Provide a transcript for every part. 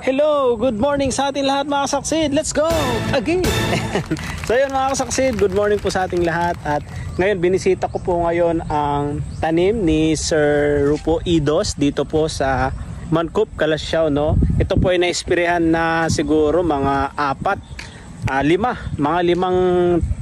Hello, good morning sa ating lahat mga kasaksid. Let's go again. So yun mga kasaksid, good morning po sa ating lahat. At ngayon binisita ko po ngayon ang tanim ni Sir Rupo Idos dito po sa Mancup, Calasiao, no? Ito po ay naispirihan na siguro mga limang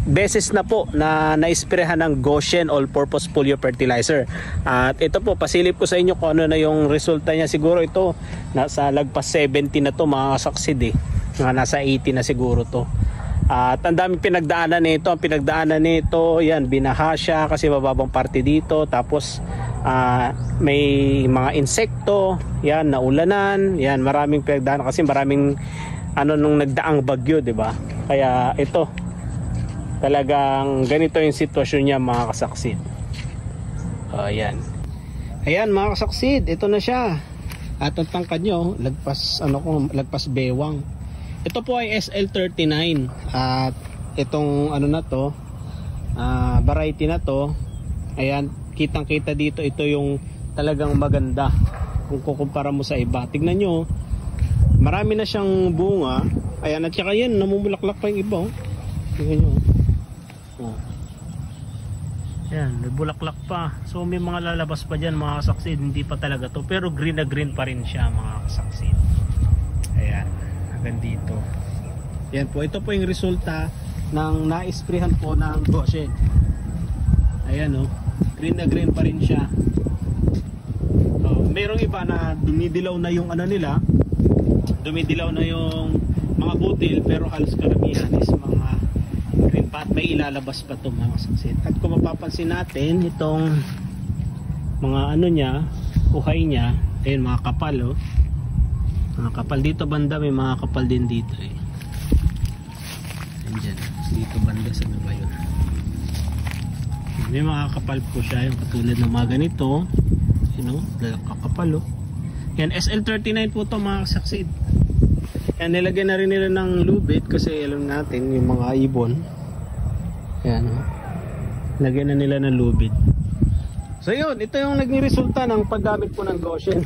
beses na po na naispirihan ng Goshen All-Purpose Foliar Fertilizer. At ito po, pasilip ko sa inyo kung ano na yung resulta niya. Siguro ito, nasa lagpas 70 na to mga kasaksid eh. Nasa 80 na siguro to. At ang daming pinagdaanan nito. Ang pinagdaanan nito, yan, binaha siya kasi mababang parte dito. Tapos may mga insekto, yan, naulanan, yan, maraming pinagdaanan kasi maraming nung nagdaang bagyo, di ba? Kaya ito, talagang ganito yung sitwasyon niya mga kasaksid. Ayan. Ayan mga kasaksid, ito na siya. At ang tangkad nyo, lagpas bewang. Ito po ay SL39. At itong na to, variety na to, ayan, kitang kita dito, ito yung talagang maganda kung kukumpara mo sa iba. Tignan nyo, marami na siyang bunga. Ayan, at saka yan, namumulaklak pa yung iba. Tignan nyo. Yan, may bulaklak pa. So may mga lalabas pa dyan mga kasaksid. Hindi pa talaga to, pero green na green pa rin siya mga kasaksid. Ayan, hanggang dito. Yan po, ito po yung resulta ng naisprihan po ng Goshen. Ayan green na green pa rin siya. Merong iba na dumidilaw na yung nila, dumidilaw na yung mga butil, pero halos karamihan is mga green pa at may ilalabas pa ito mga kasaksid. At kung mapapansin natin itong mga niya, uhay niya, ayun mga kapal mga kapal dito banda, may mga kapal din dito andyan, dito banda sa ba yun, may mga kapal po siya, yung katulad ng mga ganito, kakapal yan. SL39 po ito mga kasaksid. Yan, nilagyan na rin nila ng lubid kasi alam natin yung mga ibon. Yan, lagyan na nila ng lubid. So yun, ito yung naging resulta ng paggamit po ng Goshen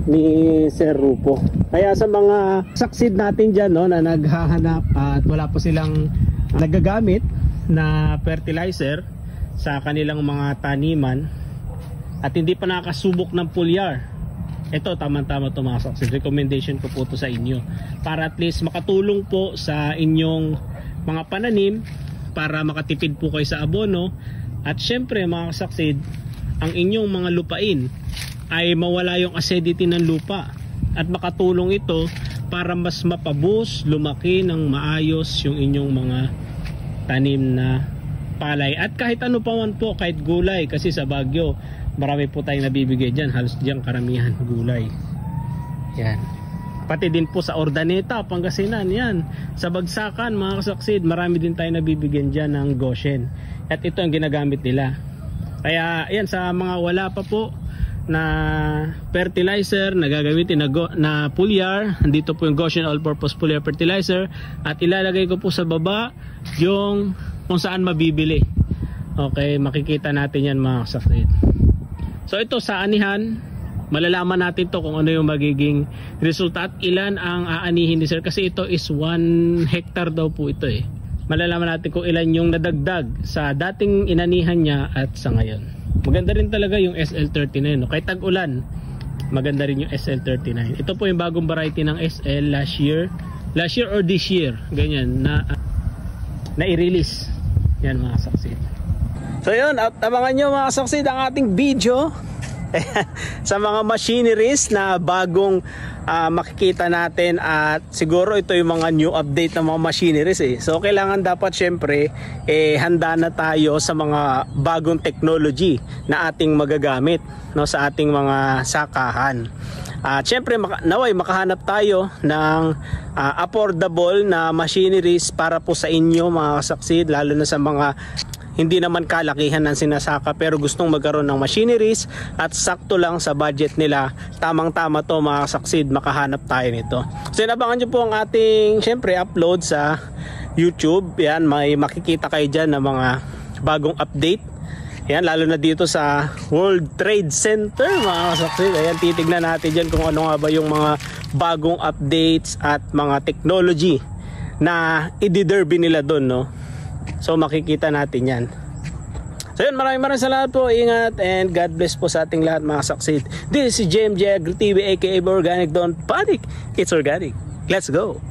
ni Sir Rupo. Kaya sa mga saksid natin dyan na naghahanap at wala po silang nagagamit na fertilizer sa kanilang mga taniman at hindi pa nakasubok ng foliar, ito tamang-tama ito mga saksid. Recommendation ko po ito sa inyo para at least makatulong po sa inyong mga pananim, para makatipid po kayo sa abono. At syempre mga kasaksid, ang inyong mga lupain ay mawala yung acidity ng lupa at makatulong ito para mas mapabus, lumaki ng maayos yung inyong mga tanim na palay at kahit ano pa man po, kahit gulay, kasi sa Baguio marami po tayong nabibigay dyan, halos dyan karamihan gulay. Yan, pati din po sa Ordaneta, Pangasinan, yan, sa Bagsakan mga kasaksid, marami din tayong nabibigyan dyan ng Goshen at ito ang ginagamit nila. Kaya yan, sa mga wala pa po na fertilizer na gagamitin na foliar, andito po yung Goshen All-Purpose Foliar Fertilizer at ilalagay ko po sa baba yung kung saan mabibili. Okay, makikita natin yan mga kasaksid. So ito sa anihan, malalaman natin to kung ano yung magiging resulta at ilan ang aanihin ni Sir, kasi ito is 1 hectare daw po ito Malalaman natin kung ilan yung nadagdag sa dating inanihan niya at sa ngayon. Maganda rin talaga yung SL39 kahit tag-ulan, maganda rin yung SL39. Ito po yung bagong variety ng SL last year or this year, ganyan na i-release yan mga saksid. So yun, at abangan nyo mga kasaksid ang ating video sa mga machineries na bagong makikita natin, at siguro ito yung mga new update ng mga machineries So kailangan dapat syempre handa na tayo sa mga bagong technology na ating magagamit sa ating mga sakahan. At syempre naway makahanap tayo ng affordable na machineries para po sa inyo mga kasaksid, lalo na sa mga hindi naman kalakihan ng sinasaka pero gustong magkaroon ng machineries at sakto lang sa budget nila. Tamang-tama to mga kasaksid, makahanap tayo nito. So inabangan nyo po ang ating syempre upload sa YouTube. Yan, may makikita kayo dyan ng mga bagong update Yan, lalo na dito sa World Trade Center mga kasaksi. Ayan, titignan natin dyan kung ano nga ba yung mga bagong updates at mga technology na i-derby nila doon, no? So makikita natin yan. So yun, maraming salamat po. Ingat and God bless po sa ating lahat mga kasaksi. This is JMJ Agri TV aka Organic. Don't panic, it's organic. Let's go.